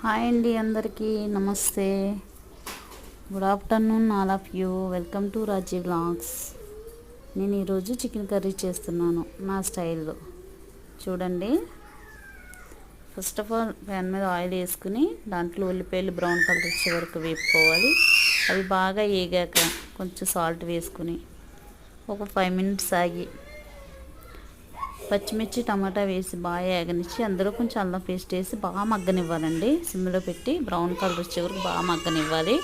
Hi అండి, అందరికీ నమస్తే. Good afternoon all of you. Welcome to Raji vlogs. నేను ఈరోజు చికెన్ కర్రీ చేస్తున్నాను నా స్టైల్లో. చూడండి, ఫస్ట్ ఆఫ్ ఆల్ ప్యాన్ మీద ఆయిల్ వేసుకుని దాంట్లో ఉల్లిపాయలు బ్రౌన్ కలర్ వచ్చే వరకు వేపుకోవాలి. అవి బాగా వేగాక కొంచెం సాల్ట్ వేసుకుని ఒక 5 minutes ఆగి పచ్చిమిర్చి టమాటా వేసి బాగా వేగనిచ్చి అందులో కొంచెం అల్లం పేస్ట్ వేసి బాగా మగ్గనివ్వాలండి. సిమ్లో పెట్టి బ్రౌన్ కలర్ వచ్చే వరకు బాగా మగ్గనివ్వాలి.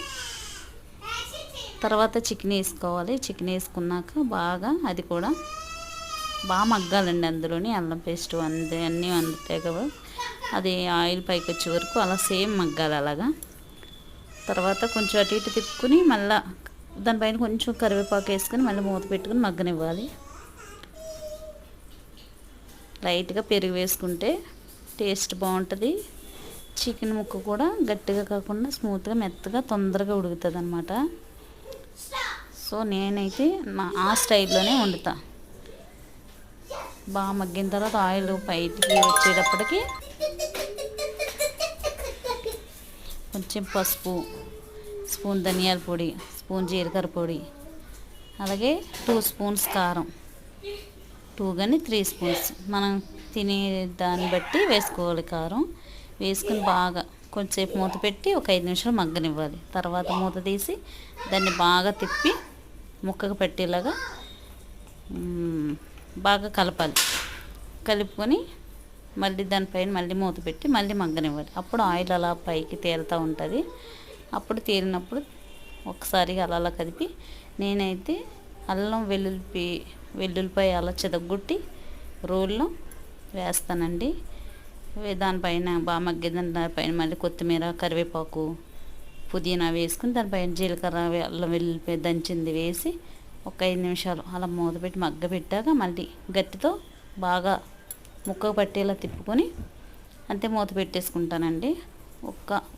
తర్వాత చికెన్ వేసుకోవాలి. చికెన్ వేసుకున్నాక బాగా అది కూడా బాగా మగ్గాలండి. అందులోని అల్లం పేస్ట్ అన్నీ అందుతాయి కదా, అది ఆయిల్ పైకి వచ్చే వరకు అలా సేమ్ మగ్గాలి. అలాగా తర్వాత కొంచెం అటు ఇటు తిప్పుకుని మళ్ళీ దానిపైన కొంచెం కరివేపాకు వేసుకుని మళ్ళీ మూత పెట్టుకుని మగ్గనివ్వాలి. లైట్గా పెరుగు వేసుకుంటే టేస్ట్ బాగుంటుంది. చికెన్ ముక్క కూడా గట్టిగా కాకుండా స్మూత్గా మెత్తగా తొందరగా ఉడుకుతుంది అన్నమాట. సో నేనైతే ఆ స్టైల్లోనే వండుతా. బాగా మగ్గిన తర్వాత ఆయిల్ పైకి వచ్చేటప్పటికి కొంచెం పసుపు, స్పూన్ ధనియాల పొడి, స్పూన్ జీలకర్ర పొడి, అలాగే 2 spoons కారం, 2 కానీ 3 spoons మనం తినే దాన్ని బట్టి వేసుకోవాలి. కారం వేసుకుని బాగా కొంచెంసేపు మూత పెట్టి ఒక 5 నిమిషాలు మగ్గనివ్వాలి. తర్వాత మూత తీసి దాన్ని బాగా తిప్పి ముక్కకు పెట్టేలాగా బాగా కలపాలి. కలుపుకొని మళ్ళీ దానిపైన మళ్ళీ మూత పెట్టి మళ్ళీ మగ్గనివ్వాలి. అప్పుడు ఆయిల్ అలా పైకి తేలుతూ ఉంటుంది. అప్పుడు తేలినప్పుడు ఒకసారి అలా కదిపి నేనైతే అల్లం వెల్లుల్లిపాయ అలా చెదగొట్టి రోల్లో వేస్తానండి. దానిపైన బాగా మగ్గిన దానిపైన మళ్ళీ కొత్తిమీర, కరివేపాకు, పుదీనా వేసుకుని దానిపైన జీలకర్ర, అల్లం వెల్లుల్లిపాయ దంచింది వేసి ఒక 5 నిమిషాలు అలా మూత పెట్టి మగ్గబెట్టాక మళ్ళీ గట్టితో బాగా ముక్కకు పట్టేలా తిప్పుకొని అంతే మూత పెట్టేసుకుంటానండి.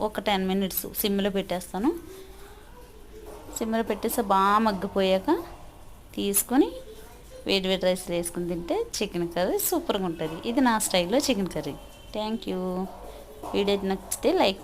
ఒక 10 minutes సిమ్లో పెట్టేస్తాను. సిమ్లో పెట్టేసి బాగా మగ్గిపోయాక తీసుకొని వేడి వేడి రైస్లో వేసుకుని తింటే చికెన్ కర్రీ సూపర్గా ఉంటుంది. ఇది నా స్టైల్లో chicken curry. Thank you. Video నచ్చితే లైక్